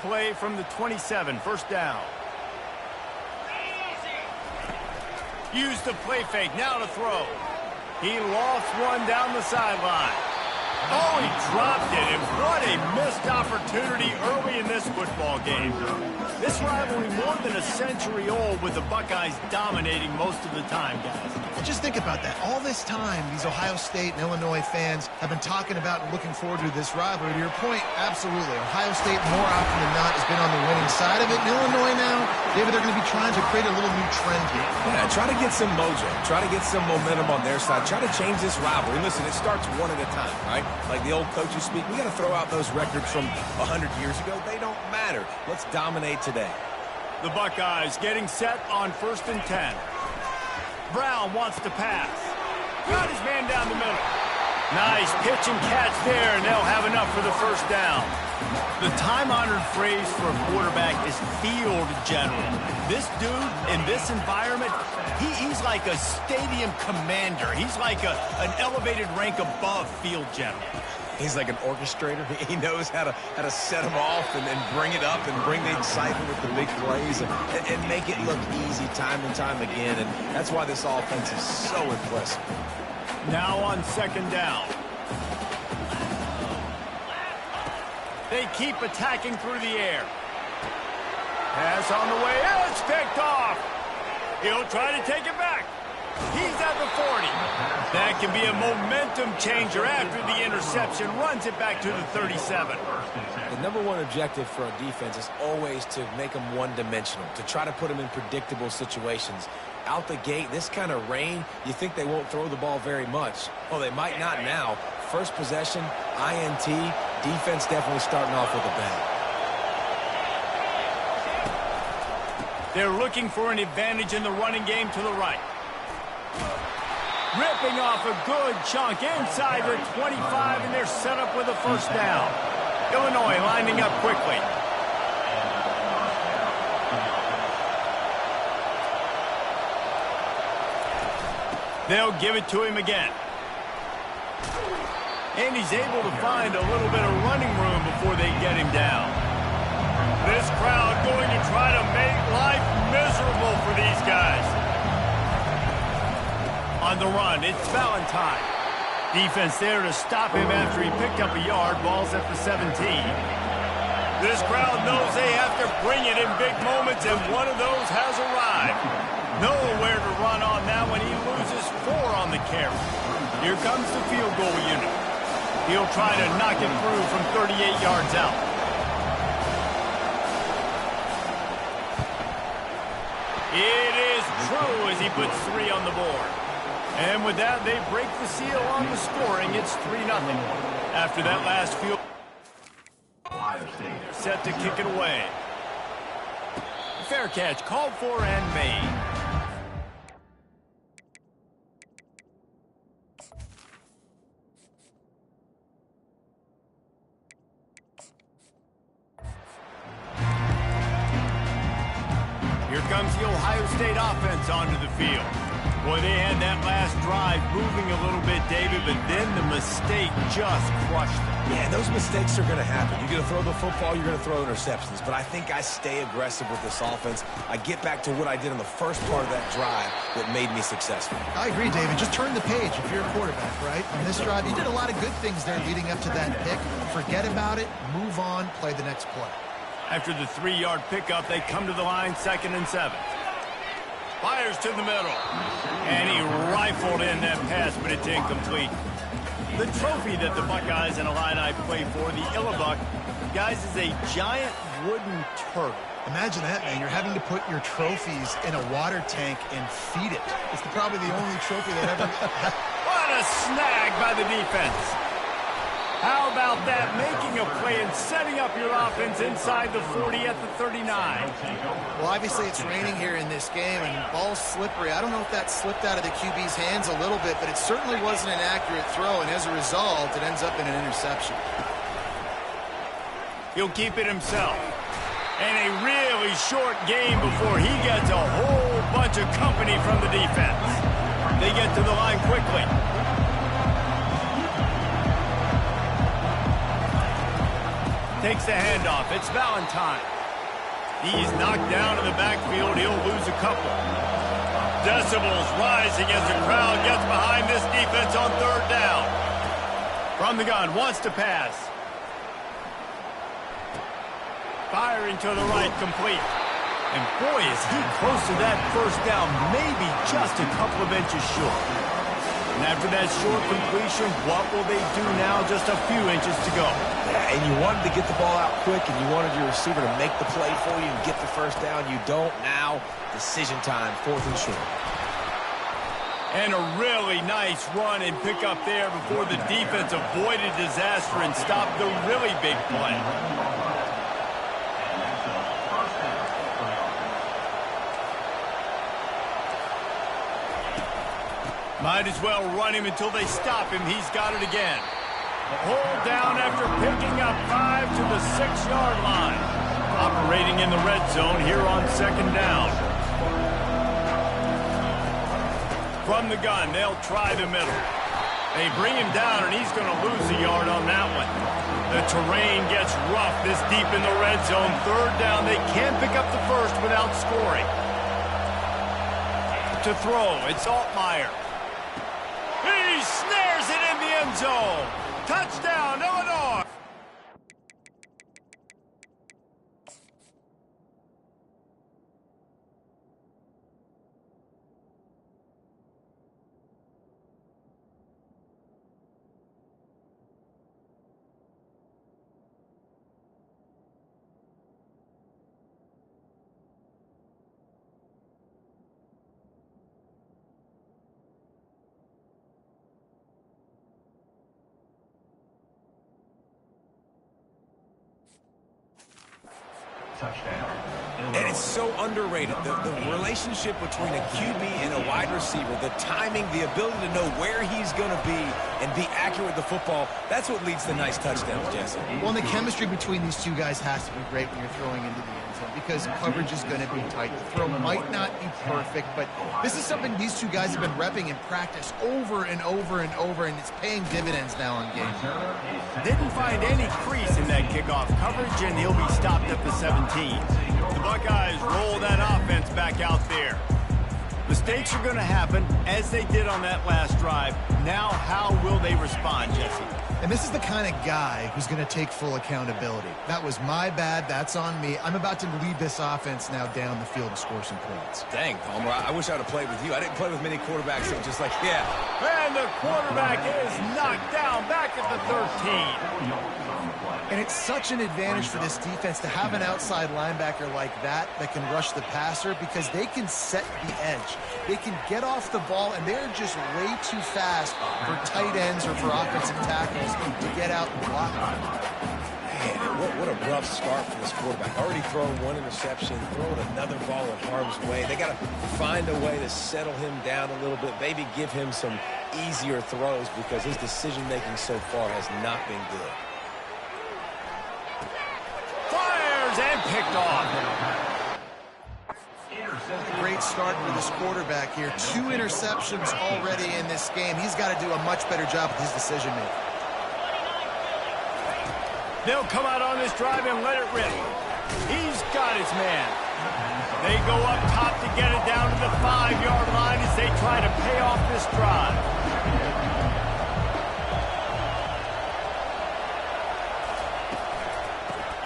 play from the 27, first down. Use the play fake, now to throw. He lost one down the sideline. Oh, he dropped it, and what a missed opportunity early in this football game. This rivalry more than a century old, with the Buckeyes dominating most of the time, guys. Just think about that. All this time, these Ohio State and Illinois fans have been talking about and looking forward to this rivalry. To your point, absolutely. Ohio State, more often than not, has been on the winning side of it. In Illinois now, David, they're going to be trying to create a little new trend here. Yeah, try to get some mojo. Try to get some momentum on their side. Try to change this rivalry. Listen, it starts one at a time, right? Like the old coaches speak, we got to throw out those records from 100 years ago. They don't matter. Let's dominate today. The Buckeyes getting set on 1st and 10. Brown wants to pass. Got his man down the middle. Nice pitch and catch there, and they'll have enough for the first down. The time-honored phrase for a quarterback is field general. This dude, in this environment, he's like a stadium commander. He's like an elevated rank above field general. He's like an orchestrator. He knows how to set them off and then bring it up and bring the excitement with the big plays and make it look easy time and time again. And that's why this offense is so impressive. Now on 2nd down. They keep attacking through the air. Pass on the way. It's picked off. He'll try to take it back. He's at the 40. That can be a momentum changer after the interception. Runs it back to the 37. The number one objective for a defense is always to make them one-dimensional, to try to put them in predictable situations. Out the gate, this kind of rain, you think they won't throw the ball very much. Well, they might not now. First possession, INT, defense definitely starting off with a bang. They're looking for an advantage in the running game to the right. Ripping off a good chunk inside the 25, and they're set up with a first down. Illinois lining up quickly. They'll give it to him again. And he's able to find a little bit of running room before they get him down. This crowd going to try to make life miserable for these guys. On the run, it's Valentine. Defense there to stop him after he picked up a yard. Ball's at the 17. This crowd knows they have to bring it in big moments, and one of those has arrived. Nowhere to run on now when he loses 4 on the carry. Here comes the field goal unit. He'll try to knock it through from 38 yards out. It is true as he puts 3 on the board. And with that, they break the seal on the scoring. It's 3-0. After that last field, set to kick it away. Fair catch called for and made. Here comes the Ohio State offense onto the field. Boy, they had that last drive moving a little bit, David, but then the mistake just crushed them. Yeah, those mistakes are going to happen. You're going to throw the football, you're going to throw interceptions. But I think I stay aggressive with this offense. I get back to what I did in the first part of that drive that made me successful. I agree, David. Just turn the page if you're a quarterback, right? On this drive, you did a lot of good things there leading up to that pick. Forget about it, move on, play the next play. After the 3-yard pickup, they come to the line, 2nd and 7. Fires to the middle. And he rifled in that pass, but it's incomplete. The trophy that the Buckeyes and Illini play for, the Illibuck, guys, is a giant wooden turtle. Imagine that, man. You're having to put your trophies in a water tank and feed it. It's probably the only trophy that ever... What a snag by the defense. How about that? Making a play and setting up your offense inside the 40 at the 39. Well, obviously it's raining here in this game, and ball's slippery. I don't know if that slipped out of the QB's hands a little bit, but it certainly wasn't an accurate throw, and as a result, it ends up in an interception. He'll keep it himself. And a really short game before he gets a whole bunch of company from the defense. They get to the line quickly. Takes the handoff. It's Valentine. He's knocked down in the backfield. He'll lose a couple. Decibels rising as the crowd gets behind this defense on third down. From the gun, wants to pass. Firing to the right, complete. And boy, is he close to that first down, maybe just a couple of inches short. And after that short completion, what will they do now? Just a few inches to go. Yeah, and you wanted to get the ball out quick, and you wanted your receiver to make the play for you and get the first down. You don't now. Decision time, 4th and short. And a really nice run and pick up there before the defense avoided disaster and stopped the really big play. Might as well run him until they stop him. He's got it again. Hold down after picking up 5 to the 6-yard line. Operating in the red zone here on 2nd down. From the gun, they'll try the middle. They bring him down, and he's going to lose a yard on that one. The terrain gets rough this deep in the red zone. 3rd down, they can't pick up the first without scoring. To throw, it's Altmaier. He snares it in the end zone. Touchdown, Illinois. Touchdown. And it's so underrated, the relationship between a QB and a wide receiver, the timing, the ability to know where he's going to be and be accurate with the football, that's what leads to nice touchdowns, Jesse. Well, and the chemistry between these two guys has to be great when you're throwing into the end zone because coverage is going to be tight. The throw might not be perfect, but this is something these two guys have been repping in practice over and over and over, and it's paying dividends now on games. Didn't find any crease in that kickoff coverage, and he'll be stopped at the 17. The Buckeyes roll that offense back out there. Mistakes are going to happen, as they did on that last drive. Now, how will they respond, Jesse? And this is the kind of guy who's going to take full accountability. That was my bad. That's on me. I'm about to lead this offense now down the field and score some points. Dang, Palmer, I wish I would have played with you. I didn't play with many quarterbacks that were just like, yeah. And the quarterback is knocked down back at the 13. And it's such an advantage for this defense to have an outside linebacker like that can rush the passer because they can set the edge. They can get off the ball, and they're just way too fast for tight ends or for offensive tackles to get out and block. Man, what a rough start for this quarterback. Already throwing one interception, throwing another ball in harm's way. They got to find a way to settle him down a little bit, maybe give him some easier throws because his decision-making so far has not been good. Fires and picked off. Great start for this quarterback here. 2 interceptions already in this game. He's got to do a much better job with his decision-making. They'll come out on this drive and let it rip. He's got his man. They go up top to get it down to the 5-yard line as they try to pay off this drive.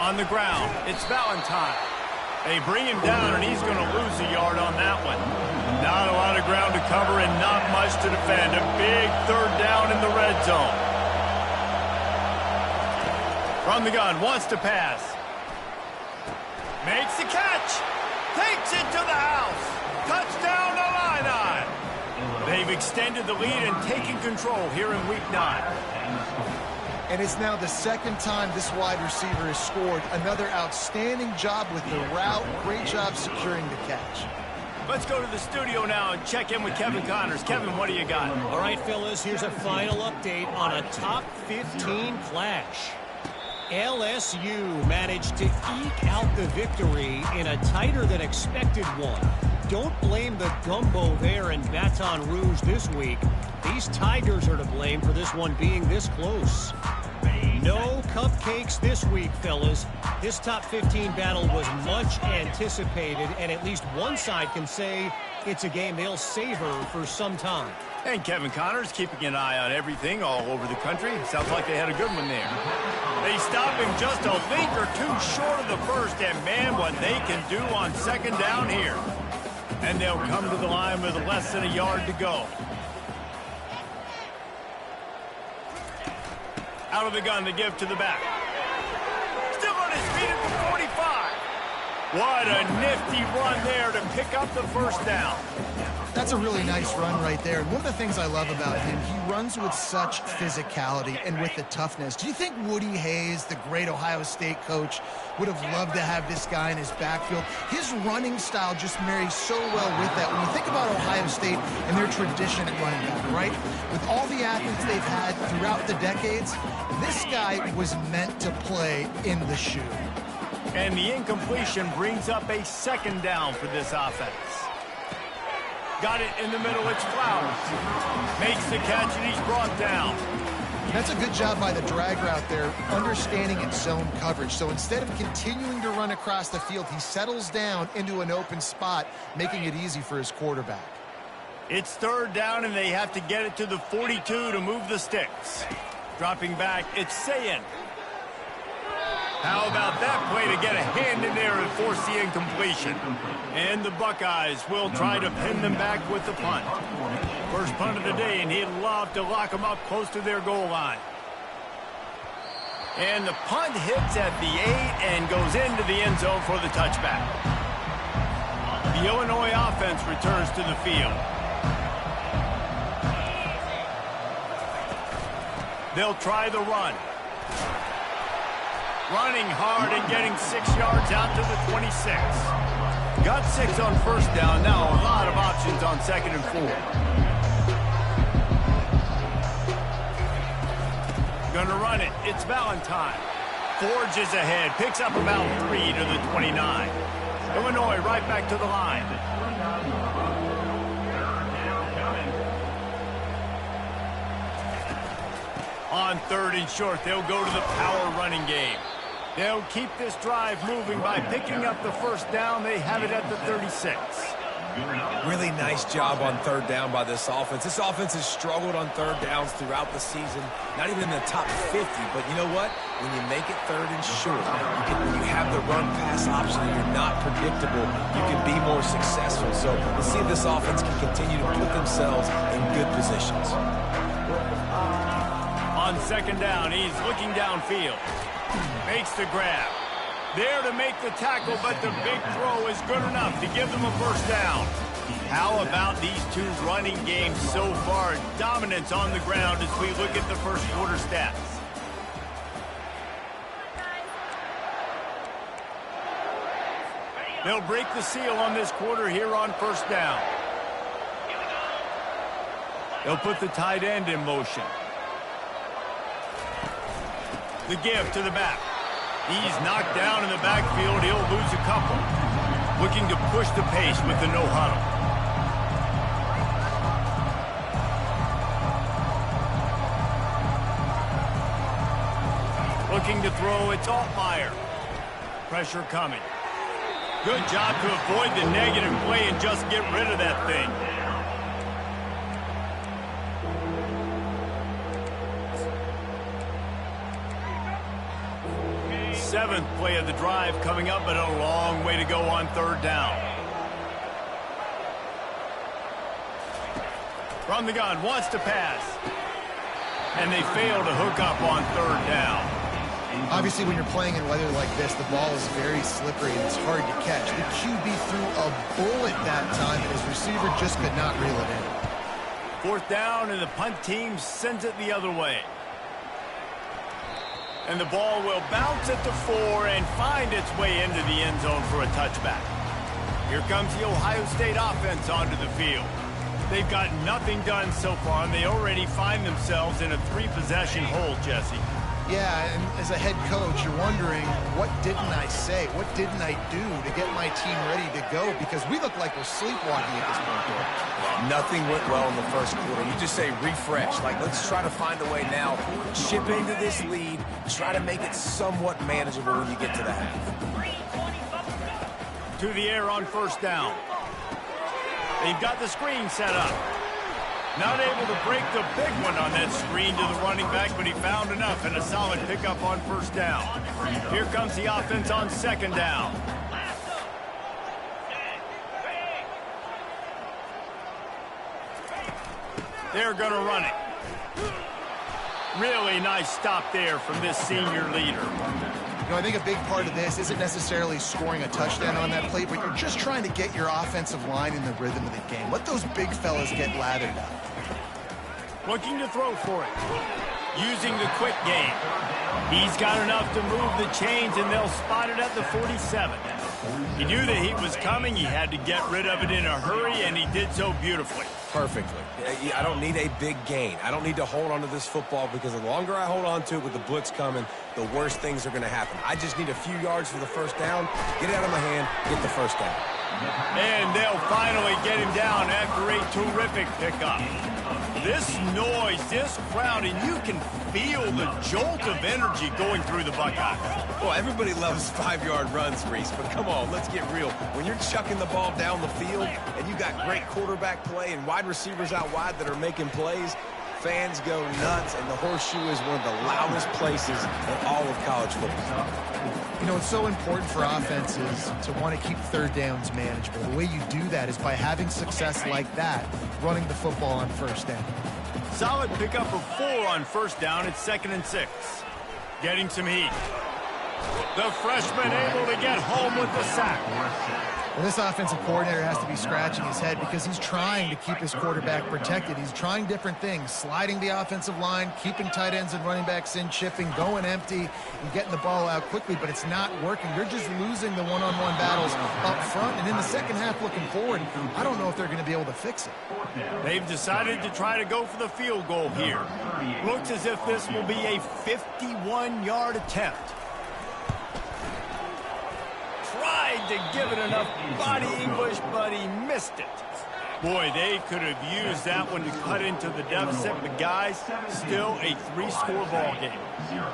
On the ground, it's Valentine. They bring him down, and he's going to lose a yard on that one. Not a lot of ground to cover and not much to defend. A big 3rd down in the red zone. From the gun, wants to pass. Makes the catch. Takes it to the house. Touchdown, Illini. They've extended the lead and taken control here in Week 9. And it's now the 2nd time this wide receiver has scored. Another outstanding job with the route. Great job securing the catch. Let's go to the studio now and check in with Kevin Connors. Kevin, what do you got? All right, fellas, here's a final update on a top 15 clash. LSU managed to eke out the victory in a tighter than expected one. Don't blame the gumbo there in Baton Rouge this week. These Tigers are to blame for this one being this close. No cupcakes this week, fellas. This top 15 battle was much anticipated, and at least one side can say it's a game they'll savor for some time. And Kevin Connors keeping an eye on everything all over the country. Sounds like they had a good one there. They stop him just a link or two short of the first, and man, what they can do on second down here. And they'll come to the line with less than a yard to go. Out of the gun to give to the back. Still on his feet at the 45. What a nifty run there to pick up the first down. That's a really nice run right there. And one of the things I love about him, he runs with such physicality and with the toughness. Do you think Woody Hayes, the great Ohio State coach, would have loved to have this guy in his backfield? His running style just marries so well with that. When you think about Ohio State and their tradition at running back, right? With all the athletes they've had throughout the decades, this guy was meant to play in the shoe. And the incompletion brings up a second down for this offense. Got it in the middle, it's Flowers. Makes the catch and he's brought down. That's a good job by the drag route there, understanding its zone coverage. So instead of continuing to run across the field, he settles down into an open spot, making it easy for his quarterback. It's third down and they have to get it to the 42 to move the sticks. Dropping back, it's Sayin. How about that play to get a hand in there and force the incompletion? And the Buckeyes will try to pin them back with the punt. First punt of the day, and he'd love to lock them up close to their goal line. And the punt hits at the 8 and goes into the end zone for the touchback. The Illinois offense returns to the field. They'll try the run. Running hard and getting 6 yards out to the 26. Got 6 on first down. Now a lot of options on second and 4. Gonna run it. It's Valentine. Forges ahead. Picks up about 3 to the 29. Illinois right back to the line. On third and short, they'll go to the power running game. They'll keep this drive moving by picking up the first down. They have it at the 36. Really nice job on third down by this offense. This offense has struggled on third downs throughout the season. Not even in the top 50, but you know what? When you make it third and short, when you have the run-pass option and you're not predictable, you can be more successful. So let's see if this offense can continue to put themselves in good positions. On second down, he's looking downfield. Makes the grab. There to make the tackle, but the big throw is good enough to give them a first down. How about these two running games so far? Dominance on the ground as we look at the first quarter stats. They'll break the seal on this quarter here on first down. They'll put the tight end in motion. The give to the back. He's knocked down in the backfield. He'll lose a couple. Looking to push the pace with the no huddle. Looking to throw, it's Altmaier. Pressure coming. Good job to avoid the negative play and just get rid of that thing. Seventh play of the drive coming up, but a long way to go on third down. From the gun, wants to pass. And they fail to hook up on third down. Obviously, when you're playing in weather like this, the ball is very slippery and it's hard to catch. The QB threw a bullet that time, and his receiver just could not reel it in. Fourth down, and the punt team sends it the other way. And the ball will bounce at the 4 and find its way into the end zone for a touchback. Here comes the Ohio State offense onto the field. They've got nothing done so far, and they already find themselves in a 3-possession hole, Jesse. Yeah, and as a head coach, you're wondering, what didn't I say? What didn't I do to get my team ready to go? Because we look like we're sleepwalking at this point, Gordon. Nothing went well in the first quarter. You just say refresh. Like, let's try to find a way now. Chip into this lead. Try to make it somewhat manageable when you get to the half. To the air on first down. They've got the screen set up. Not able to break the big one on that screen to the running back, but he found enough and a solid pickup on first down. Here comes the offense on second down. They're going to run it. Really nice stop there from this senior leader. You know, I think a big part of this isn't necessarily scoring a touchdown on that play, but you're just trying to get your offensive line in the rhythm of the game. Let those big fellas get lathered up. Looking to throw for it. Using the quick game. He's got enough to move the chains, and they'll spot it at the 47. He knew the heat was coming. He had to get rid of it in a hurry, and he did so beautifully. Perfectly. I don't need a big gain. I don't need to hold on to this football because the longer I hold on to it with the blitz coming, the worse things are going to happen. I just need a few yards for the first down, get it out of my hand, get the first down. And they'll finally get him down after a terrific pickup. This noise, this crowd, and you can feel the jolt of energy going through the Buckeyes. Well, everybody loves 5-yard runs, Reese, but come on, let's get real. When you're chucking the ball down the field and you got great quarterback play and wide receivers out wide that are making plays, fans go nuts, and the Horseshoe is one of the loudest places in all of college football. You know, it's so important for offenses to want to keep third downs manageable. The way you do that is by having success like that, running the football on first down. Solid pickup of 4 on first down. It's 2nd and 6. Getting some heat. The freshman able to get home with the sack. Well, this offensive coordinator has to be scratching his head because he's trying to keep his quarterback protected. He's trying different things, sliding the offensive line, keeping tight ends and running backs in, chipping, going empty, and getting the ball out quickly, but it's not working. You're just losing the one-on-one battles up front, and in the second half looking forward, I don't know if they're going to be able to fix it. They've decided to try to go for the field goal here. Looks as if this will be a 51-yard attempt. Tried to give it enough body English, but he missed it. Boy, they could have used that one to cut into the deficit, but guys, still a 3-score ball game.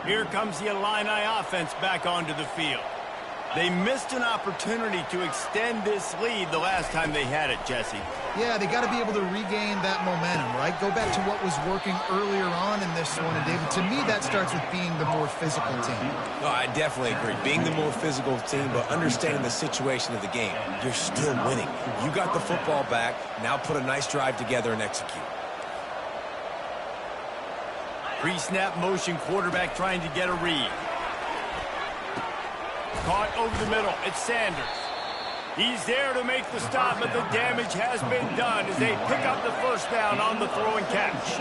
Here comes the Illini offense back onto the field. They missed an opportunity to extend this lead the last time they had it, Jesse. Yeah, they got to be able to regain that momentum, right? Go back to what was working earlier on in this one. And, David, to me, that starts with being the more physical team. No, I definitely agree. Being the more physical team, but understanding the situation of the game. You're still winning. You got the football back. Now put a nice drive together and execute. Pre-snap motion quarterback trying to get a read. Caught over the middle. It's Sanders. He's there to make the stop, but the damage has been done as they pick up the first down on the throw and catch.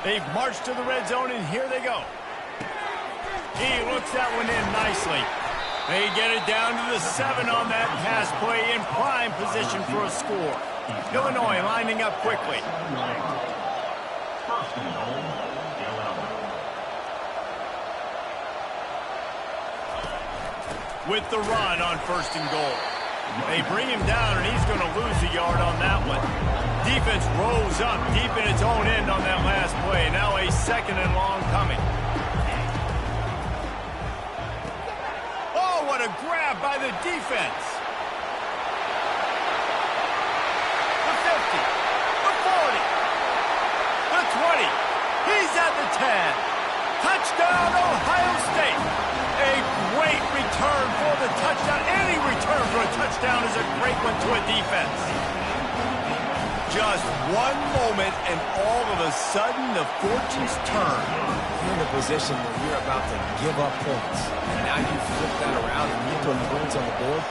They've marched to the red zone, and here they go. He looks that one in nicely. They get it down to the 7 on that pass play in prime position for a score. Illinois lining up quickly. With the run on 1st and goal. They bring him down, and he's going to lose a yard on that one. Defense rolls up deep in its own end on that last play. Now a 2nd and long coming. Oh, what a grab by the defense. The 50, the 40, the 20. He's at the 10. Touchdown, Ohio State. A great return for the touchdown. Any return for a touchdown is a great one to a defense. Just one moment, and all of a sudden, the fortunes turn. You're in a position where you're about to give up points. And now you flip that around and you put points on the board.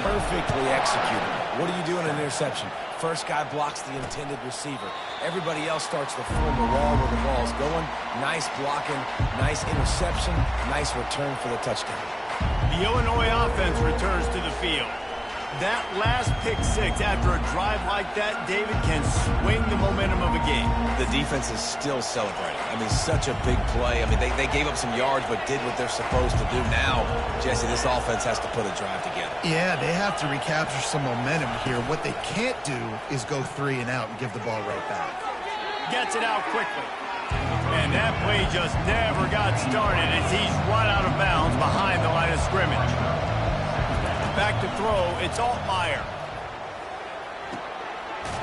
Perfectly executed. What do you do in an interception? First guy blocks the intended receiver. Everybody else starts to form the wall where the ball's going. Nice blocking, nice interception, nice return for the touchdown. The Illinois offense returns to the field. That last pick six after a drive like that, David, can swing the momentum of a game. The defense is still celebrating. I mean, such a big play. I mean, they gave up some yards but did what they're supposed to do. Now, Jesse, this offense has to put a drive together. Yeah, they have to recapture some momentum here. What they can't do is go 3 and out and give the ball right back. Gets it out quickly. And that play just never got started as he's run out of bounds behind the line of scrimmage. Back to throw, it's Altmaier.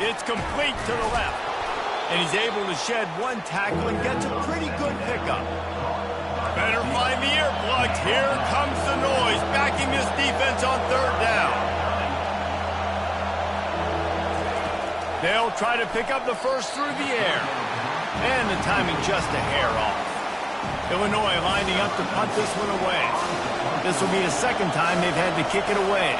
It's complete to the left. And he's able to shed one tackle and gets a pretty good pickup. Better find the earplugs. Here comes the noise, backing this defense on third down. They'll try to pick up the first through the air. And the timing just a hair off. Illinois lining up to punt this one away. This will be the second time they've had to kick it away.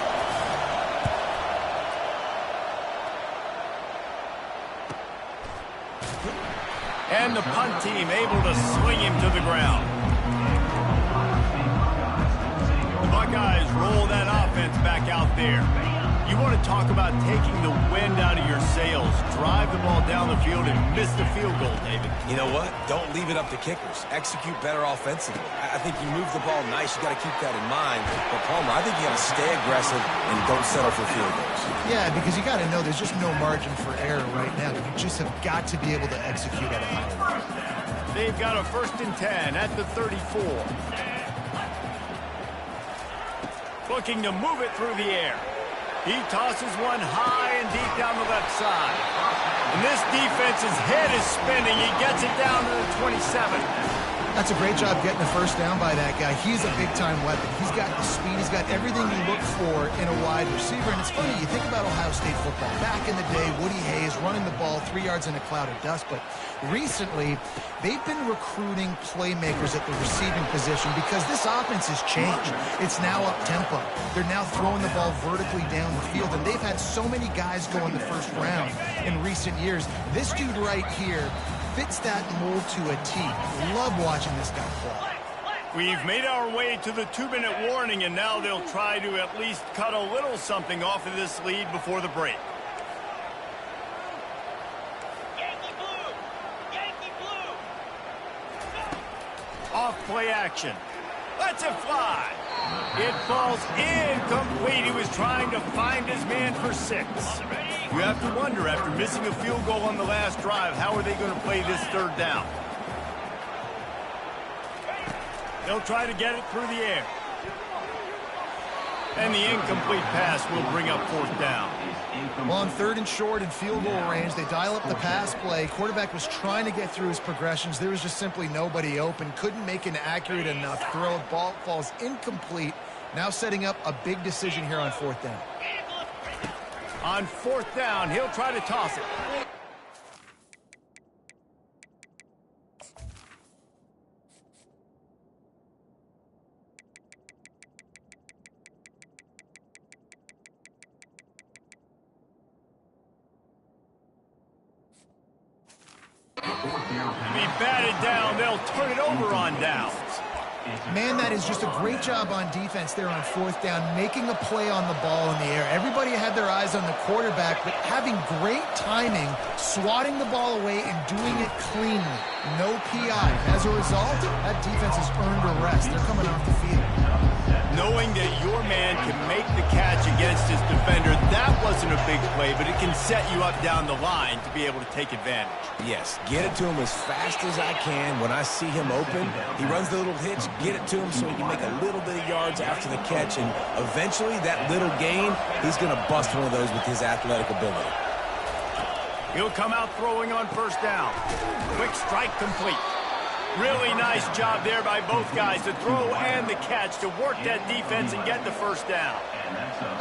And the punt team able to swing him to the ground. The Buckeyes roll that offense back out there. You want to talk about taking the wind out of your sails. Drive the ball down the field and miss the field goal, David. You know what? Don't leave it up to kickers. Execute better offensively. I think you move the ball nice. You got to keep that in mind. But Palmer, I think you got to stay aggressive and don't settle for field goals. Yeah, because you got to know there's just no margin for error right now. You just have got to be able to execute at a high level. They've got a 1st and 10 at the 34. Looking to move it through the air. He tosses one high and deep down the left side. And this defense's head is spinning. He gets it down to the 27. That's a great job getting the first down by that guy. He's a big-time weapon. He's got the speed. He's got everything you look for in a wide receiver. And it's funny, you think about Ohio State football. Back in the day, Woody Hayes running the ball 3 yards in a cloud of dust. But recently, they've been recruiting playmakers at the receiving position because this offense has changed. It's now up-tempo. They're now throwing the ball vertically down the field. And they've had so many guys go in the first round in recent years. This dude right here fits that mold to a T. Love watching this guy play. We've made our way to the 2-minute warning, and now they'll try to at least cut a little something off of this lead before the break. Yankee blue! Yankee blue! Off play action. Lets it fly. It falls incomplete. He was trying to find his man for 6. You have to wonder, after missing a field goal on the last drive, how are they going to play this third down? They'll try to get it through the air. And the incomplete pass will bring up 4th down. Well, on 3rd and short and field goal range, they dial up the pass play. Quarterback was trying to get through his progressions. There was just simply nobody open. Couldn't make an accurate enough throw. Ball falls incomplete. Now setting up a big decision here on 4th down. On 4th down, he'll try to toss it. Be batted down. They'll turn it over on downs. Man, that is just a great job on defense there on 4th down, making a play on the ball in the air. Everybody had their eyes on the quarterback, but having great timing, swatting the ball away and doing it cleanly. No PI. As a result, that defense has earned a rest. They're coming off the field. Knowing that your man can make the catch against his defender, that wasn't a big play, but it can set you up down the line to be able to take advantage. Yes, get it to him as fast as I can. When I see him open, he runs the little hitch, get it to him so he can make a little bit of yards after the catch, and eventually that little gain, he's going to bust one of those with his athletic ability. He'll come out throwing on 1st down. Quick strike complete. Really nice job there by both guys, the throw and the catch, to work that defense and get the 1st down.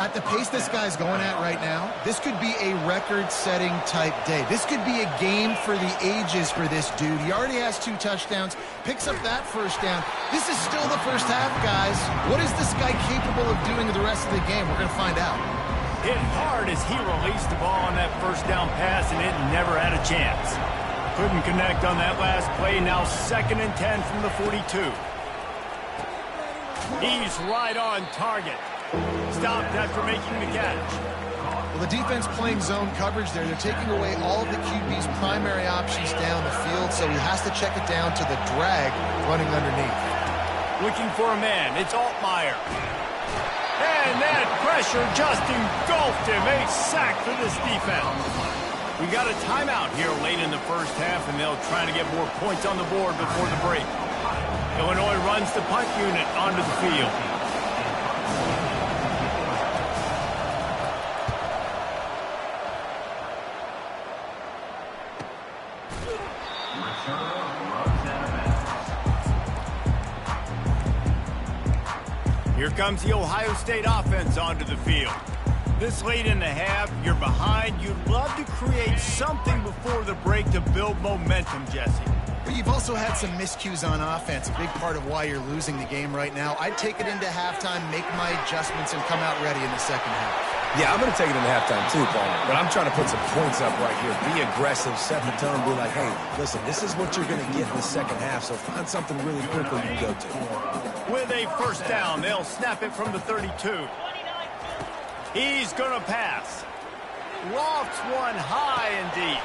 At the pace this guy's going at right now, this could be a record-setting type day. This could be a game for the ages for this dude. He already has 2 touchdowns, picks up that 1st down. This is still the first half, guys. What is this guy capable of doing the rest of the game? We're going to find out. Hit hard as he released the ball on that 1st down pass, and it never had a chance. Couldn't connect on that last play. Now 2nd and 10 from the 42. He's right on target. Stopped after making the catch. Well, the defense playing zone coverage there. They're taking away all of the QB's primary options down the field, so he has to check it down to the drag running underneath. Looking for a man. It's Altmaier. And that pressure just engulfed him. A sack for this defense. We got a timeout here late in the first half, and they'll try to get more points on the board before the break. Illinois runs the punt unit onto the field. Here comes the Ohio State offense onto the field. This late in the half, you're behind. You'd love to create something before the break to build momentum, Jesse. But you've also had some miscues on offense, a big part of why you're losing the game right now. I'd take it into halftime, make my adjustments, and come out ready in the second half. Yeah, I'm going to take it into halftime too, Paul. But I'm trying to put some points up right here. Be aggressive, set the tone, be like, hey, listen, this is what you're going to get in the second half, so find something really quickly you can go to. With a first down, they'll snap it from the 32. He's going to pass. Lofts one high and deep.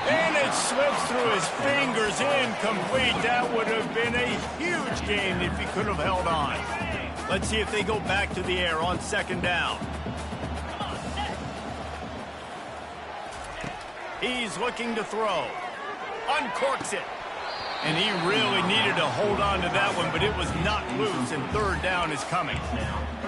And it slips through his fingers, incomplete. That would have been a huge gain if he could have held on. Let's see if they go back to the air on second down. He's looking to throw. Uncorks it. And he really needed to hold on to that one, but it was not loose, and third down is coming.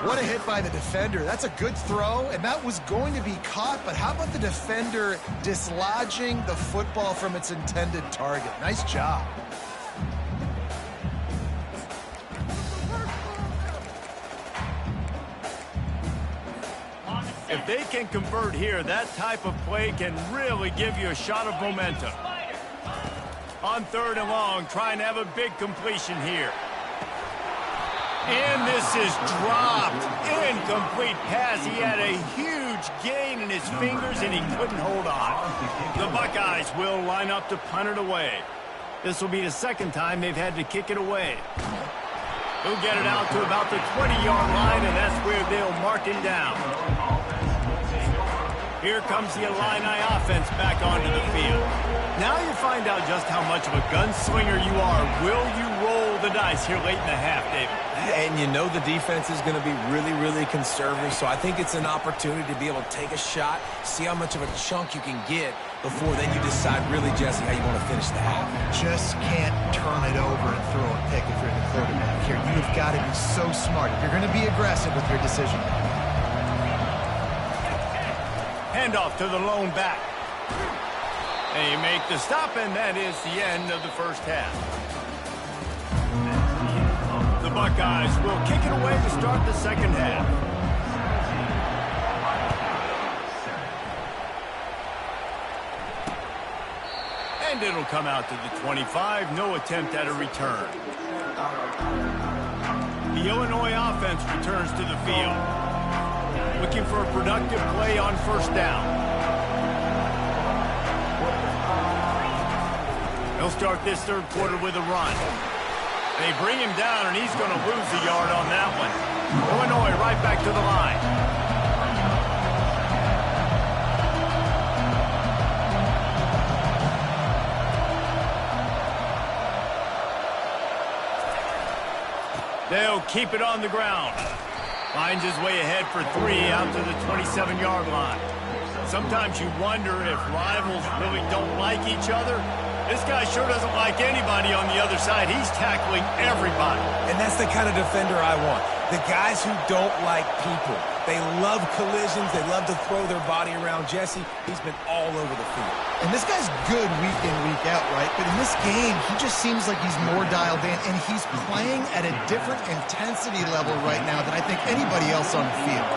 What a hit by the defender. That's a good throw, and that was going to be caught, but how about the defender dislodging the football from its intended target? Nice job. If they can convert here, that type of play can really give you a shot of momentum. On third and long, trying to have a big completion here. And this is dropped. Incomplete pass. He had a huge gain in his fingers, and he couldn't hold on. The Buckeyes will line up to punt it away. This will be the second time they've had to kick it away. He'll get it out to about the 20-yard line, and that's where they'll mark him down. Here comes the Illini offense back onto the field. Now you find out just how much of a gunslinger you are. Will you roll the dice here late in the half, David? And you know the defense is going to be really, really conservative, so I think it's an opportunity to be able to take a shot, see how much of a chunk you can get before then you decide really, Jesse, how you want to finish the half. Just can't turn it over and throw a pick if you're the quarterback here. You've got to be so smart if you're going to be aggressive with your decision. Handoff to the lone back. They make the stop, and that is the end of the first half. The Buckeyes will kick it away to start the second half. And it'll come out to the 25. No attempt at a return. The Illinois offense returns to the field. Looking for a productive play on first down. He'll start this third quarter with a run. They bring him down, and he's going to lose a yard on that one. Illinois right back to the line. They'll keep it on the ground. Finds his way ahead for 3 out to the 27-yard line. Sometimes you wonder if rivals really don't like each other. This guy sure doesn't like anybody on the other side. He's tackling everybody. And that's the kind of defender I want. The guys who don't like people. They love collisions. They love to throw their body around. Jesse, he's been all over the field. And this guy's good week in, week out, right? But in this game, he just seems like he's more dialed in, and he's playing at a different intensity level right now than I think anybody else on the field.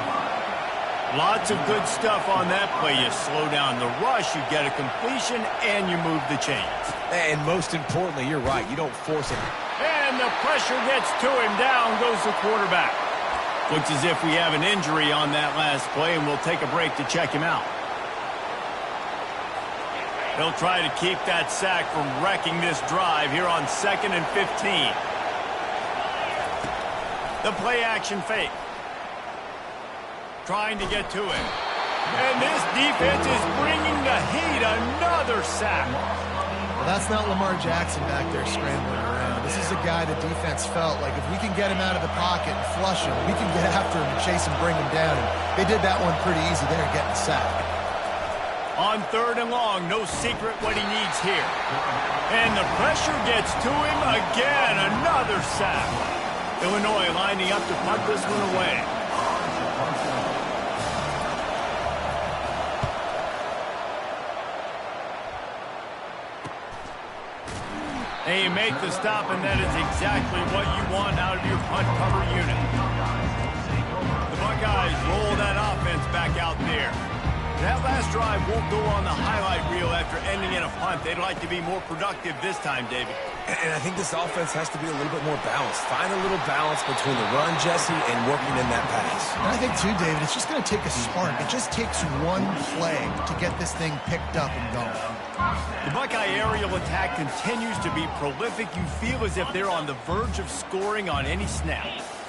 Lots of good stuff on that play. You slow down the rush, you get a completion, and you move the chains. And most importantly, you're right. You don't force it. And the pressure gets to him. Down goes the quarterback. Looks as if we have an injury on that last play, and we'll take a break to check him out. They'll try to keep that sack from wrecking this drive here on 2nd and 15. The play action fake. trying to get to it. And this defense is bringing the heat. Another sack. Well, that's not Lamar Jackson back there scrambling around. This is a guy the defense felt like if we can get him out of the pocket and flush him, we can get after him and chase him, bring him down. And they did that one pretty easy there, getting the sack. On 3rd and long, no secret what he needs here. And the pressure gets to him again. Another sack. Illinois lining up to punt this one away. And you make the stop, and that is exactly what you want out of your punt cover unit. The Buckeyes roll that offense back out there. That last drive won't go on the highlight reel after ending in a punt. They'd like to be more productive this time, David. And I think this offense has to be a little bit more balanced. Find a little balance between the run, Jesse, and working in that pass. And I think, too, David, it's just going to take a spark. It just takes one play to get this thing picked up and going. The Buckeye aerial attack continues to be prolific. You feel as if they're on the verge of scoring on any snap.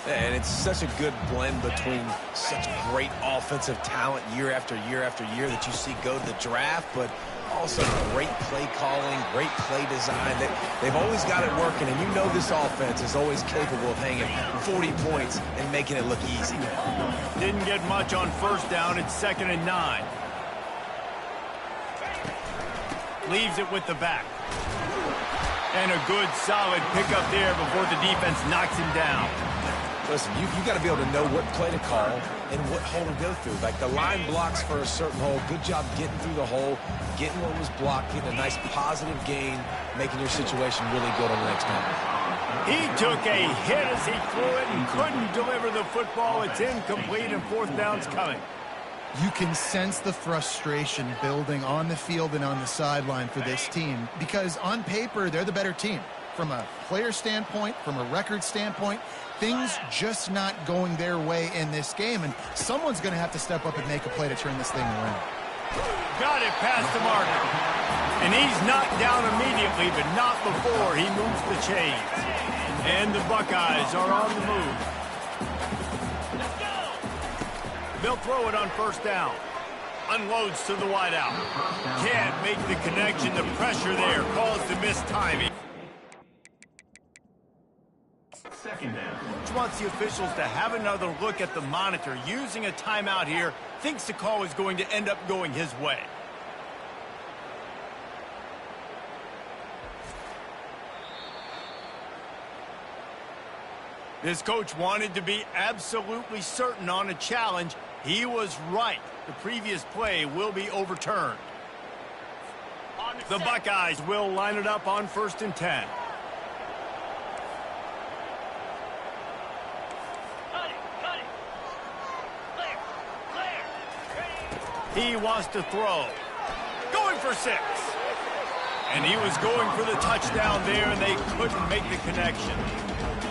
And it's such a good blend between such great offensive talent year after year after year that you see go to the draft, but also great play calling, great play design. They've always got it working, and you know this offense is always capable of hanging 40 points and making it look easy. Didn't get much on 1st down. It's 2nd and 9. Leaves it with the back. And a good, solid pickup there before the defense knocks him down. Listen, you got to be able to know what play to call and what hole to go through. Like the line blocks for a certain hole. Good job getting through the hole, getting what was blocked, getting a nice positive gain, making your situation really good on the next time. He took a hit as he threw it and couldn't deliver the football. It's incomplete and 4th down's coming. You can sense the frustration building on the field and on the sideline for this team because on paper, they're the better team. From a player standpoint, from a record standpoint, things just not going their way in this game, and someone's going to have to step up and make a play to turn this thing around. Got it past the marker. And he's knocked down immediately, but not before he moves the chains. And the Buckeyes are on the move. They'll throw it on 1st down. Unloads to the wideout. Can't make the connection. The pressure there caused the missed timing. Coach wants the officials to have another look at the monitor. Using a timeout here, thinks the call is going to end up going his way. This coach wanted to be absolutely certain on a challenge. He was right. The previous play will be overturned. The Buckeyes will line it up on 1st and 10. He wants to throw. Going for 6. And he was going for the touchdown there, and they couldn't make the connection.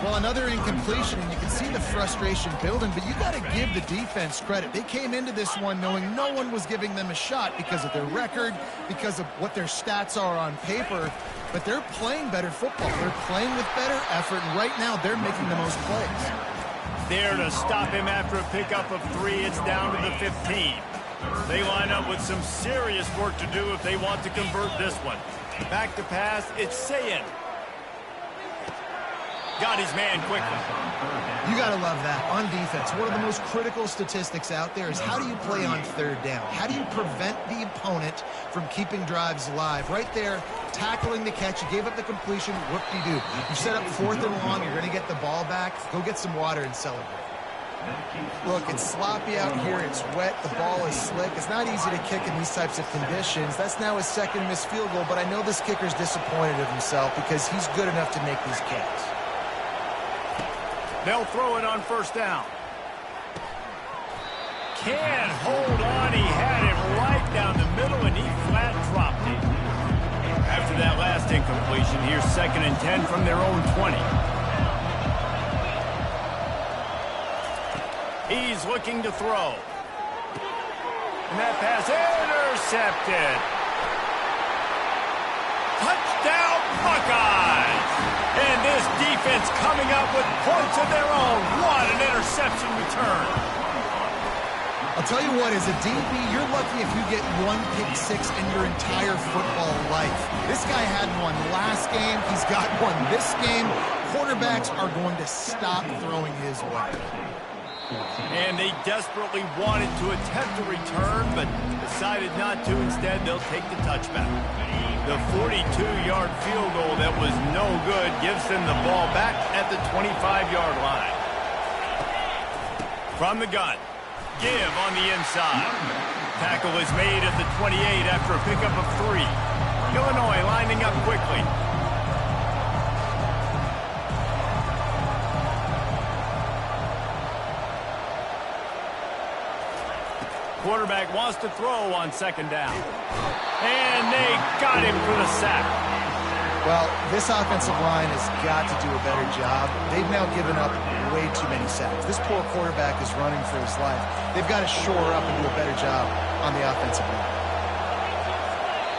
Well, another incompletion, and you can see the frustration building, but you got to give the defense credit. They came into this one knowing no one was giving them a shot because of their record, because of what their stats are on paper, but they're playing better football. They're playing with better effort, and right now they're making the most plays. There to stop him after a pickup of 3. It's down to the 15. They line up with some serious work to do if they want to convert this one. Back to pass, it's Sayin. Got his man quickly. You got to love that. On defense, one of the most critical statistics out there is how do you play on 3rd down? How do you prevent the opponent from keeping drives alive? Right there, tackling the catch. You gave up the completion. Whoop-de-doo. You set up 4th and long. You're going to get the ball back. Go get some water and celebrate. Look, it's sloppy out here. It's wet. The ball is slick. It's not easy to kick in these types of conditions. That's now his 2nd missed field goal, but I know this kicker's disappointed of himself because he's good enough to make these kicks. They'll throw it on 1st down. Can't hold on. He had it right down the middle, and he flat dropped it. After that last incompletion, here's 2nd and 10 from their own 20. He's looking to throw. And that pass intercepted. Touchdown, Buckeyes! And this defense coming up with points of their own. What an interception return. I'll tell you what, as a DB, you're lucky if you get one pick six in your entire football life. This guy had one last game. He's got one this game. Quarterbacks are going to stop throwing his way. And they desperately wanted to attempt a return, but decided not to. Instead, they'll take the touchback. The 42-yard field goal that was no good gives them the ball back at the 25-yard line. From the gun, give on the inside. Tackle is made at the 28 after a pickup of 3. Illinois lining up quickly. Quarterback wants to throw on second down. And they got him for the sack. Well, this offensive line has got to do a better job. They've now given up way too many sacks. This poor quarterback is running for his life. They've got to shore up and do a better job on the offensive line.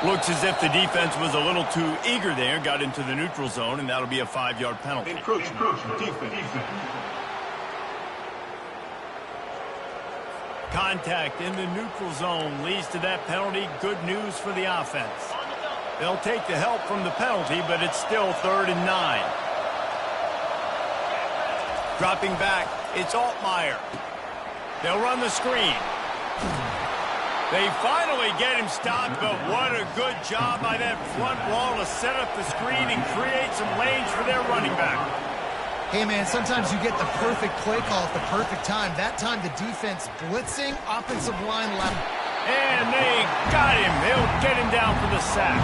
Looks as if the defense was a little too eager there, got into the neutral zone, and that'll be a 5-yard penalty. Defense. Contact in the neutral zone leads to that penalty. Good news for the offense. They'll take the help from the penalty, but it's still 3rd and 9. Dropping back, it's Altmaier. They'll run the screen. They finally get him stopped, but what a good job by that front wall to set up the screen and create some lanes for their running back. Hey, man, sometimes you get the perfect play call at the perfect time. That time the defense blitzing, offensive line left. And they got him. They'll get him down for the sack.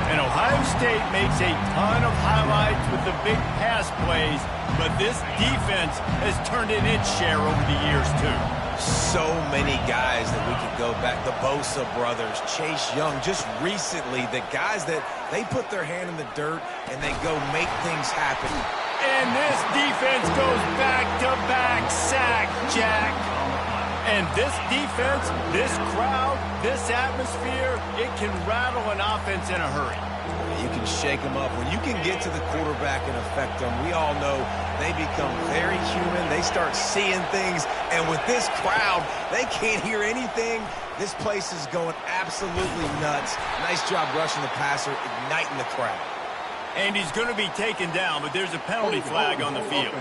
And Ohio State makes a ton of highlights with the big pass plays, but this defense has turned in its share over the years, too. So many guys that we could go back. The Bosa brothers, Chase Young, just recently, the guys that they put their hand in the dirt and they go make things happen. And this defense goes back-to-back sack, Jack. And this defense, this crowd, this atmosphere, it can rattle an offense in a hurry. You can shake them up. When you can get to the quarterback and affect them, we all know they become very human. They start seeing things. And with this crowd, they can't hear anything. This place is going absolutely nuts. Nice job rushing the passer, igniting the crowd. And he's going to be taken down, but there's a penalty flag on the field.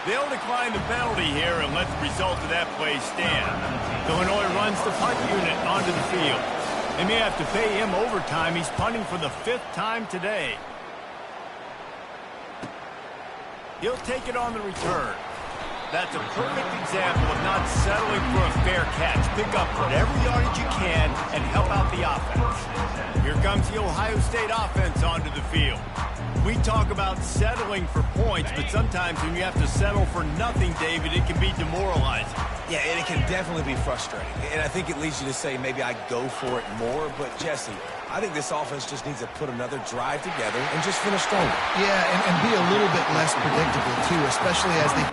They'll decline the penalty here and let the result of that play stand. Illinois runs the punt unit onto the field. They may have to pay him overtime. He's punting for the 5th time today. He'll take it on the return. That's a perfect example of not settling for a fair catch. Pick up whatever yardage you can and help out the offense. Here comes the Ohio State offense onto the field. We talk about settling for points, but sometimes when you have to settle for nothing, David, it can be demoralizing. Yeah, and it can definitely be frustrating. And I think it leads you to say maybe I go for it more. But, Jesse, I think this offense just needs to put another drive together and just finish stronger. Yeah, and be a little bit less predictable, too, especially as they...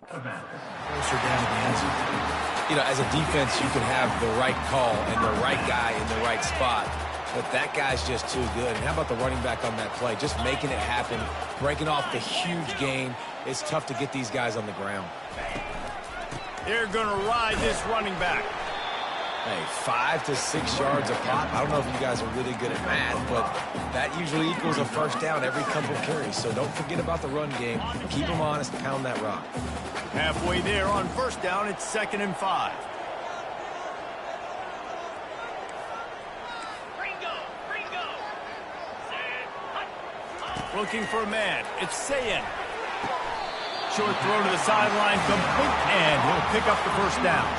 Closer down to the end zone. You know, as a defense, you can have the right call and the right guy in the right spot, but that guy's just too good. And how about the running back on that play? Just making it happen, breaking off the huge gain. It's tough to get these guys on the ground. They're going to ride this running back. Hey, 5 to 6 yards a pop. I don't know if you guys are really good at math, but that usually equals a first down every couple of carries. So don't forget about the run game. Keep them honest, pound that rock. Halfway there on first down, it's 2nd and 5. Looking for a man. It's Sayin. short throw to the sideline, complete, and he'll pick up the first down.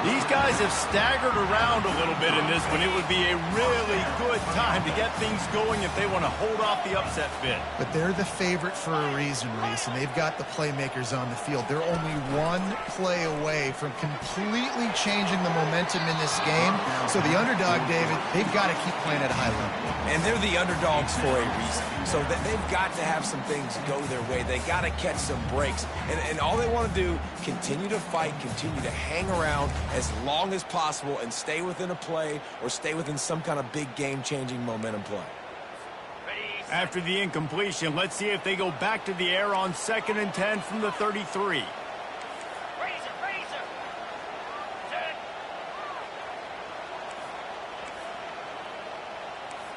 These guys have staggered around a little bit in this one. It would be a really good time to get things going if they want to hold off the upset bid. But they're the favorite for a reason, Reese, and they've got the playmakers on the field. They're only one play away from completely changing the momentum in this game. So the underdog, David, they've got to keep playing at a high level. And they're the underdogs for a reason. So they've got to have some things go their way. They got to catch some breaks. And all they want to do, continue to fight, continue to hang around as long as possible and stay within a play or stay within some kind of big game-changing momentum play. After the incompletion, let's see if they go back to the air on 2nd and 10 from the 33. Razor. Set.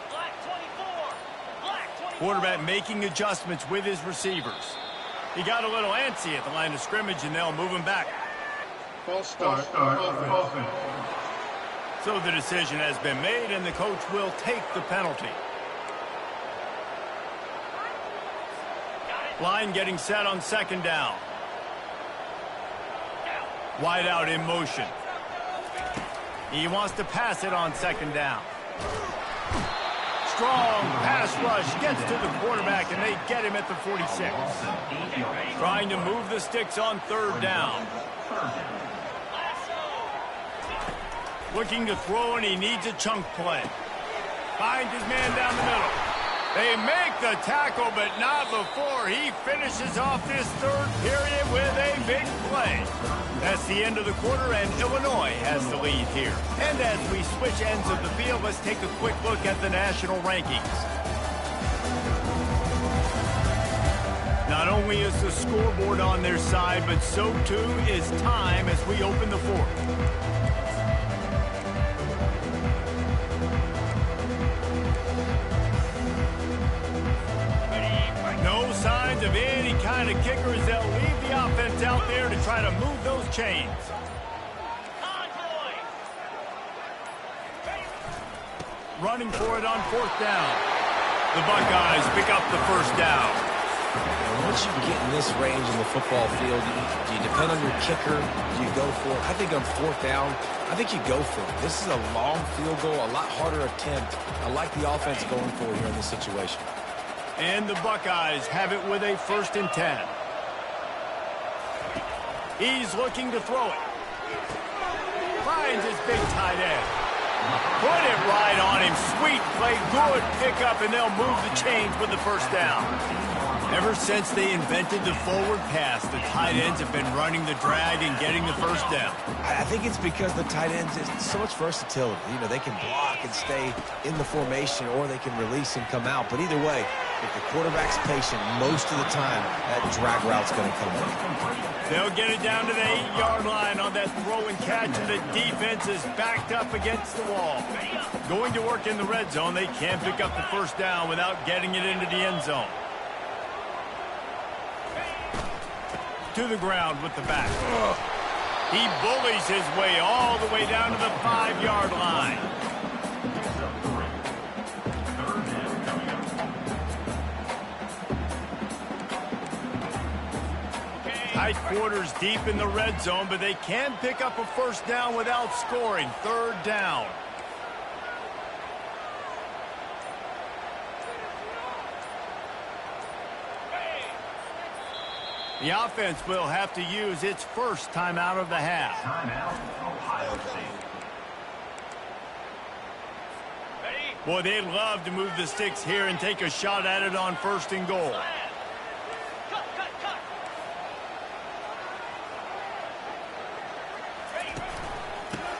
Black 24. Black 24. Quarterback making adjustments with his receivers. He got a little antsy at the line of scrimmage, and they'll move him back. False start. Offense. So the decision has been made, and the coach will take the penalty. Line getting set on 2nd down. Wide out in motion. He wants to pass it on 2nd down. Strong pass rush gets to the quarterback, and they get him at the 46. Trying to move the sticks on 3rd down. Looking to throw, and he needs a chunk play. Finds his man down the middle. They make the tackle, but not before he finishes off this 3rd period with a big play. That's the end of the quarter, and Illinois has the lead here. And as we switch ends of the field, let's take a quick look at the national rankings. Not only is the scoreboard on their side, but so too is time as we open the 4th. No signs of any kind of kickers. They'll leave the offense out there to try to move those chains. Running for it on 4th down. The Buckeyes pick up the first down. Once you get in this range in the football field, do you depend on your kicker? Do you go for it? I think on 4th down, I think you go for it. This is a long field goal, a lot harder attempt. I like the offense going for it here in this situation. And the Buckeyes have it with a 1st and 10. He's looking to throw it. Finds his big tight end. Put it right on him. Sweet play, good pickup, and they'll move the chains with the 1st down. Ever since they invented the forward pass, the tight ends have been running the drag and getting the 1st down. I think it's because the tight ends is so much versatility. You know, they can block and stay in the formation, or they can release and come out. But either way, if the quarterback's patient, most of the time, that drag route's going to come in. They'll get it down to the 8-yard line on that throw and catch, and the defense is backed up against the wall. Going to work in the red zone, they can't pick up the 1st down without getting it into the end zone. To the ground with the back. He bullies his way all the way down to the 5-yard line. Tight quarters deep in the red zone, but they can pick up a 1st down without scoring. 3rd down. The offense will have to use its 1st timeout of the half. Timeout, Ohio State. Boy, they'd love to move the sticks here and take a shot at it on 1st and goal. Cut.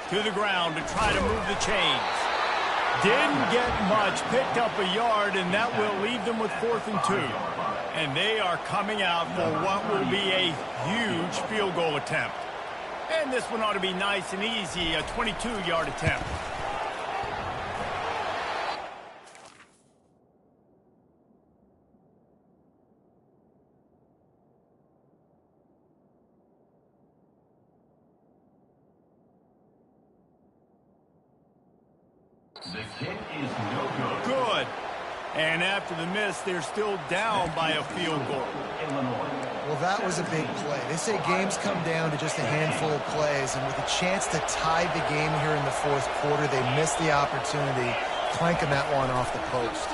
To the ground to try to move the chains. Didn't get much, picked up a yard, and that will leave them with 4th and 2. And they are coming out for what will be a huge field goal attempt. And this one ought to be nice and easy, a 22-yard attempt. The kick is no good. Good. And after the miss, they're still down by a field goal. Well, that was a big play. They say games come down to just a handful of plays, and with a chance to tie the game here in the fourth quarter, they missed the opportunity, clanking that one off the post.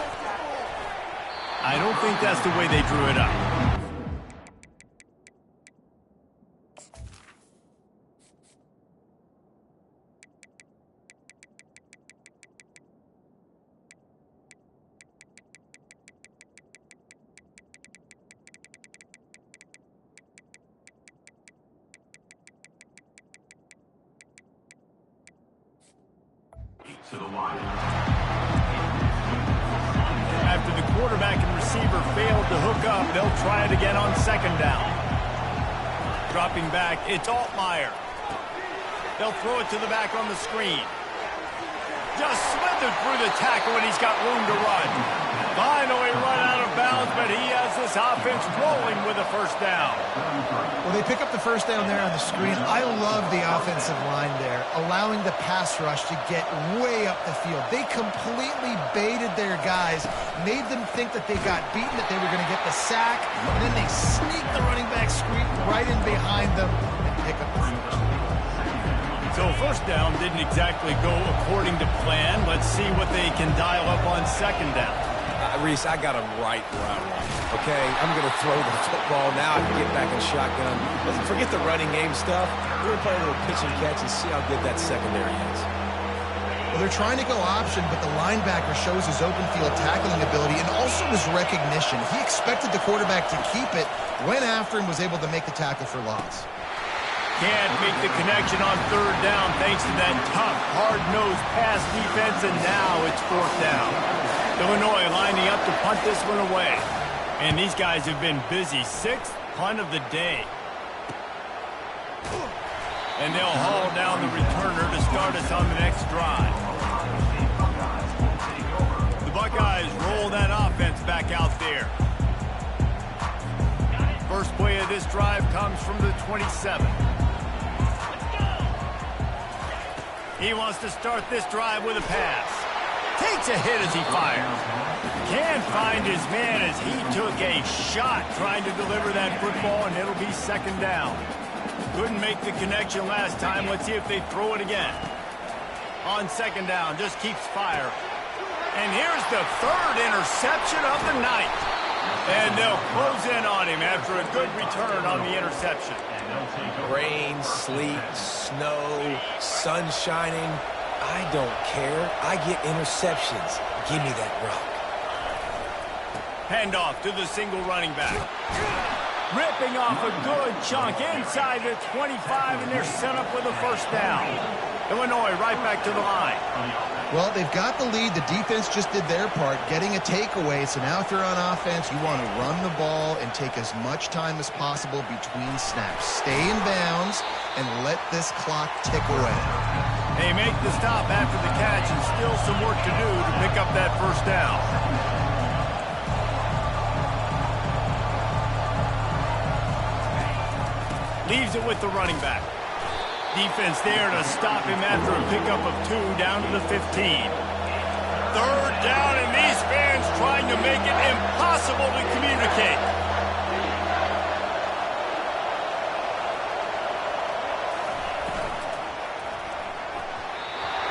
I don't think that's the way they drew it up. To the line. After the quarterback and receiver failed to hook up, they'll try it again on second down. Dropping back, it's Altmaier. They'll throw it to the back on the screen. Just slithered through the tackle, and he's got room to run. Finally run out of bounds, but he has this offense rolling with a first down. Well, they pick up the first down there on the screen. I love the offensive line there, allowing the pass rush to get way up the field. They completely baited their guys, made them think that they got beaten, that they were going to get the sack, and then they sneak the running back screen right in behind them and pick up the first. So first down didn't exactly go according to plan. Let's see what they can dial up on second down. Reese, I got him right where I want him, okay? I'm going to throw the football. Now I can get back in shotgun. Listen, forget the running game stuff. We're going to play a little pitch and catch and see how good that secondary is. Well, they're trying to go option, but the linebacker shows his open field tackling ability and also his recognition. He expected the quarterback to keep it, went after him, was able to make the tackle for loss. Can't make the connection on third down thanks to that tough, hard-nosed pass defense, and now it's fourth down. Illinois lining up to punt this one away. And these guys have been busy. Sixth punt of the day. And they'll haul down the returner to start us on the next drive. The Buckeyes roll that offense back out there. First play of this drive comes from the 27. He wants to start this drive with a pass. Takes a hit as he fires. Can't find his man as he took a shot trying to deliver that football, and it'll be second down. Couldn't make the connection last time. Let's see if they throw it again. On second down, just keeps fire. And here's the third interception of the night. And they'll close in on him after a good return on the interception. Rain, sleet, snow, sun shining. I don't care. I get interceptions. Give me that rock. Handoff to the single running back. Ripping off a good chunk inside the 25, and they're set up with a first down. Illinois right back to the line. Well, they've got the lead. The defense just did their part, getting a takeaway. So now if they're on offense, you want to run the ball and take as much time as possible between snaps. Stay in bounds and let this clock tick away. They make the stop after the catch, and still some work to do to pick up that first down. Leaves it with the running back. Defense there to stop him after a pickup of 2 down to the 15. Third down, and these fans trying to make it impossible to communicate.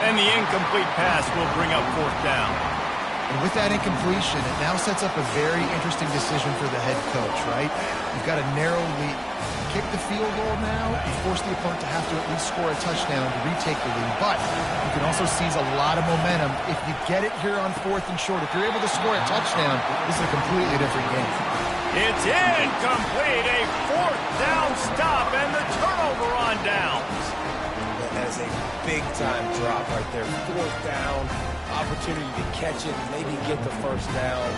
And the incomplete pass will bring up fourth down. And with that incompletion, it now sets up a very interesting decision for the head coach, right? You've got a narrow lead. Kick the field goal now, you force the opponent to have to at least score a touchdown to retake the lead. But you can also seize a lot of momentum if you get it here on fourth and short. If you're able to score a touchdown, this is a completely different game. It's incomplete, a fourth down stop, and the turnover on downs. That is a big-time drop right there. Fourth down, opportunity to catch it, maybe get the first down.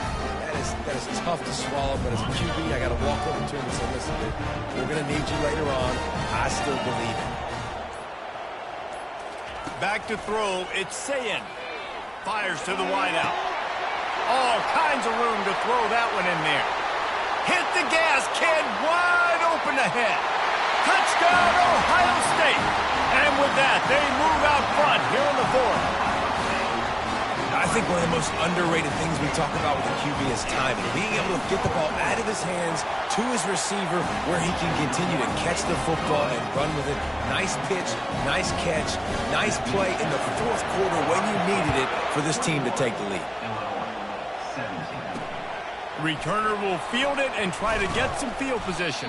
That is tough to swallow, but as a QB, I got to walk over to him and say, listen, dude, we're going to need you later on. I still believe it. Back to throw, it's Sayin. Fires to the wideout. All kinds of room to throw that one in there. Hit the gas, kid, wide open ahead. Touchdown, Ohio State. And with that, they move out front here in the fourth. I think one of the most underrated things we talk about with the QB is timing. Being able to get the ball out of his hands to his receiver where he can continue to catch the football and run with it. Nice pitch, nice catch, nice play in the fourth quarter when you needed it for this team to take the lead. Returner will field it and try to get some field position.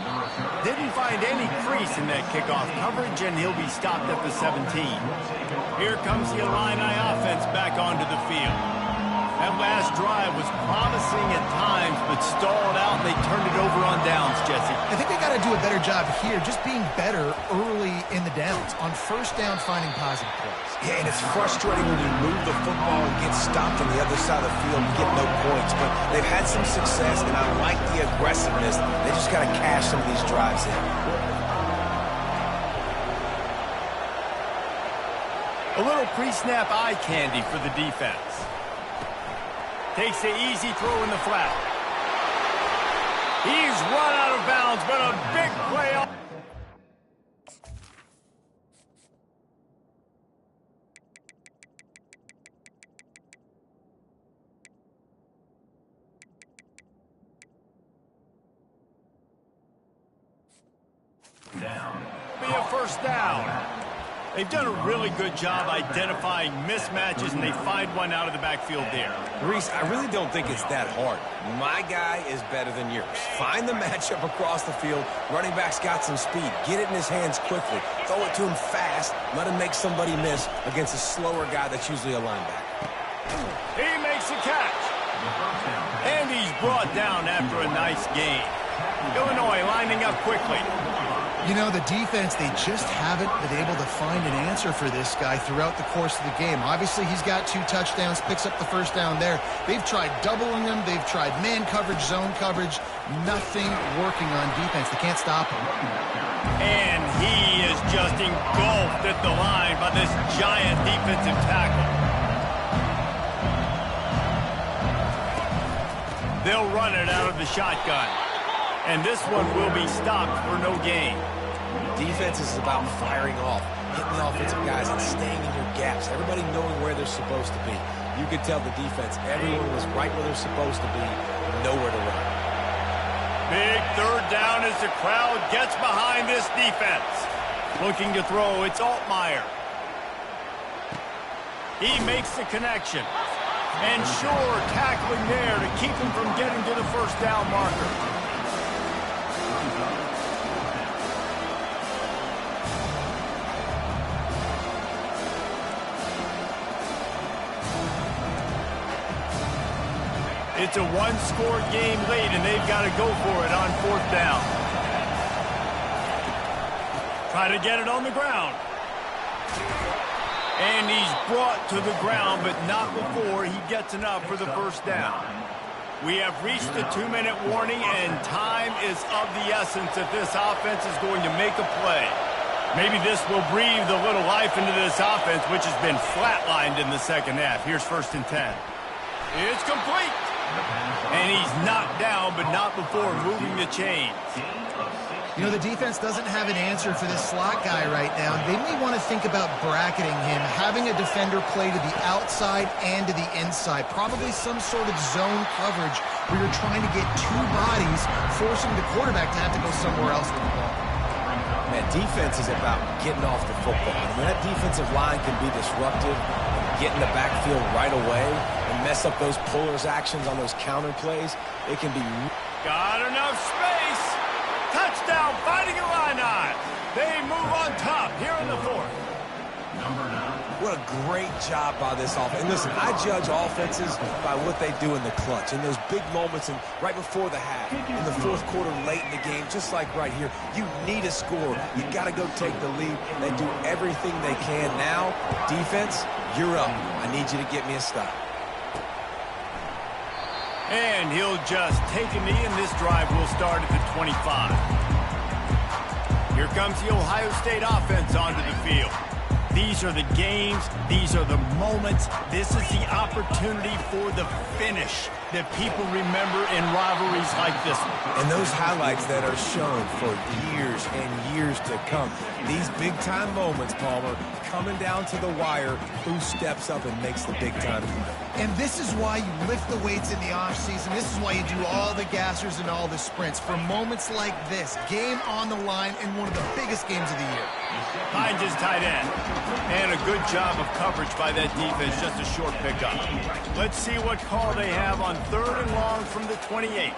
Didn't find any crease in that kickoff coverage, and he'll be stopped at the 17. Here comes the Illini offense back onto the field. That last drive was promising at times, but stalled out, and they turned it over on downs, Jesse. I think they got to do a better job here, just being better early in the downs. On first down, finding positive plays. Yeah, and it's frustrating when you move the football and get stopped on the other side of the field and get no points. But they've had some success, and I like the aggressiveness. They just got to cash some of these drives in. A little pre-snap eye candy for the defense. Takes the easy throw in the flat. He's run out of bounds, but a big play off. Be a first down. They've done a really good job identifying mismatches, and they find one out of the backfield there. Reese, I really don't think it's that hard. My guy is better than yours. Find the matchup across the field. Running back's got some speed. Get it in his hands quickly. Throw it to him fast. Let him make somebody miss against a slower guy that's usually a linebacker. He makes a catch. And he's brought down after a nice gain. Illinois lining up quickly. You know, the defense, they just haven't been able to find an answer for this guy throughout the course of the game. Obviously, he's got 2 touchdowns, picks up the first down there. They've tried doubling him. They've tried man coverage, zone coverage. Nothing working on defense. They can't stop him. And he is just engulfed at the line by this giant defensive tackle. They'll run it out of the shotgun. And this one will be stopped for no gain. Defense is about firing off, hitting the offensive guys, and staying in your gaps. Everybody knowing where they're supposed to be. You could tell the defense, everyone was right where they're supposed to be, nowhere to run. Big third down as the crowd gets behind this defense. Looking to throw, it's Altmaier. He makes the connection. And sure, tackling there to keep him from getting to the first down marker. It's a one-score game late, and they've got to go for it on fourth down. Try to get it on the ground. And he's brought to the ground, but not before he gets enough for the first down. We have reached the 2-minute warning, and time is of the essence if this offense is going to make a play. Maybe this will breathe a little life into this offense, which has been flatlined in the second half. Here's 1st and 10. It's complete. And he's knocked down, but not before moving the chains. You know, the defense doesn't have an answer for this slot guy right now. They may want to think about bracketing him, having a defender play to the outside and to the inside. Probably some sort of zone coverage where you're trying to get 2 bodies, forcing the quarterback to have to go somewhere else with the ball. Man, defense is about getting off the football. And when that defensive line can be disruptive and get in the backfield right away and mess up those pullers actions on those counter plays, it can be... Got enough space. Touchdown, Fighting Illini. They move on top here in the 4th. What a great job by this offense. And listen, I judge offenses by what they do in the clutch, in those big moments and right before the half, in the 4th quarter, late in the game, just like right here. You need a score. You got to go take the lead. They do everything they can. Now, defense, you're up. I need you to get me a stop. And he'll just take a knee, and this drive will start at the 25. Here comes the Ohio State offense onto the field. These are the games. These are the moments. This is the opportunity for the finish. that people remember in rivalries like this one. And those highlights that are shown for years and years to come. These big-time moments, Palmer, coming down to the wire, who steps up and makes the big-time play. And this is why you lift the weights in the offseason. This is why you do all the gassers and all the sprints. For moments like this, game on the line in one of the biggest games of the year. Finds his tight end. And a good job of coverage by that defense, just a short pickup. Let's see what call they have on 3rd and long from the 28.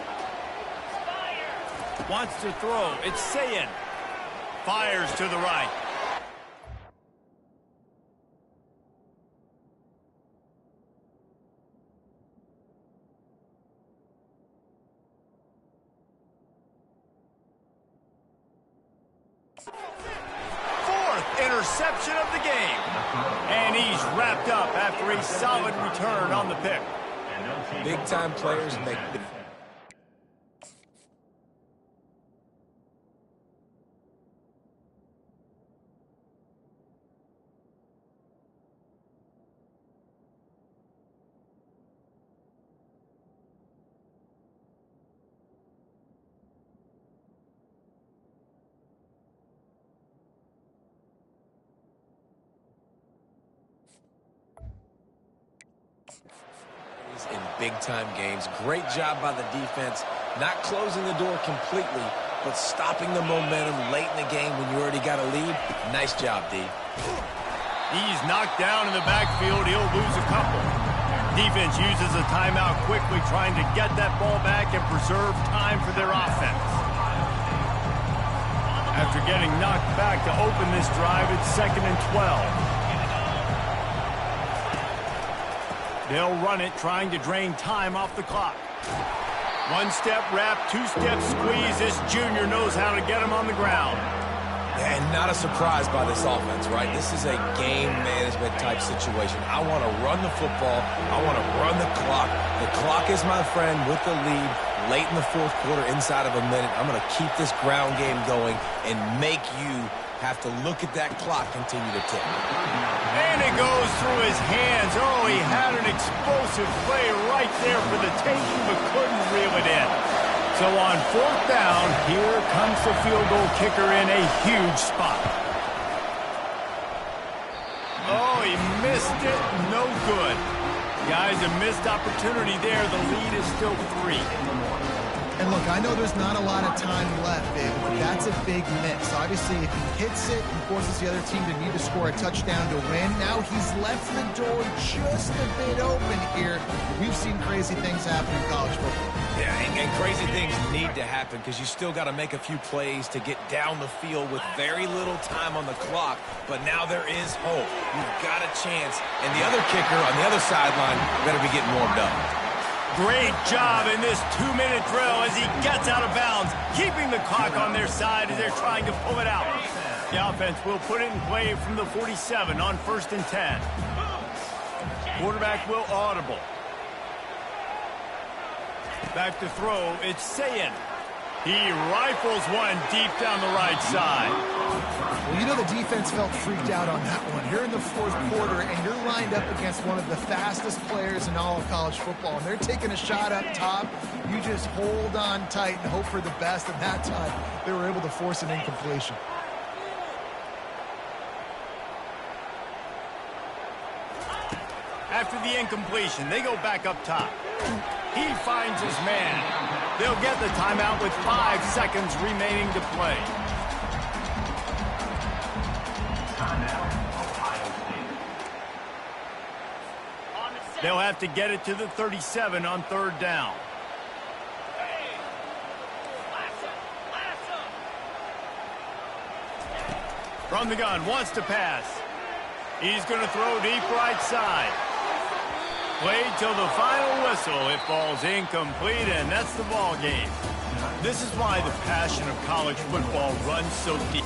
Wants to throw. It's Sayin. Fires to the right. Interception of the game. And he's wrapped up after a solid return on the pick. Big-time players make big. In big-time games. Great job by the defense, not closing the door completely, but stopping the momentum late in the game when you already got a lead. Nice job, D. He's knocked down in the backfield. He'll lose a couple. Defense uses a timeout quickly, trying to get that ball back and preserve time for their offense. After getting knocked back to open this drive, it's 2nd and 12. They'll run it, trying to drain time off the clock. One-step wrap, two-step squeeze. This junior knows how to get him on the ground. And not a surprise by this offense, right? This is a game management type situation. I want to run the football. I want to run the clock. The clock is my friend with the lead late in the 4th quarter, inside of a minute. I'm going to keep this ground game going and make you have to look at that clock continue to tick. And it goes through his hands. Oh, he had an explosive play right there for the taking, but couldn't reel it in. So on 4th down, here comes the field goal kicker in a huge spot. Oh, he missed it. No good. Guys, a missed opportunity there. The lead is still 3. And look, I know there's not a lot of time left, David, but that's a big miss. Obviously, if he hits it and forces the other team to need to score a touchdown to win, now he's left the door just a bit open here. We've seen crazy things happen in college football. Yeah, and crazy things need to happen because you still got to make a few plays to get down the field with very little time on the clock. But now there is hope. You've got a chance. And the other kicker on the other sideline better be getting warmed up. Great job in this 2-minute drill as he gets out of bounds, keeping the clock on their side as they're trying to pull it out. The offense will put it in play from the 47 on 1st and 10. Quarterback will audible. Back to throw, it's Sayin. He rifles one deep down the right side. Well, you know the defense felt freaked out on that one. You're in the 4th quarter, and you're lined up against one of the fastest players in all of college football, and they're taking a shot up top. You just hold on tight and hope for the best, and that time they were able to force an incompletion. After the incompletion, they go back up top. He finds his man. They'll get the timeout with 5 seconds remaining to play. They'll have to get it to the 37 on 3rd down. From the gun, wants to pass. He's going to throw deep right side. Played till the final whistle. It falls incomplete, and that's the ball game. This is why the passion of college football runs so deep.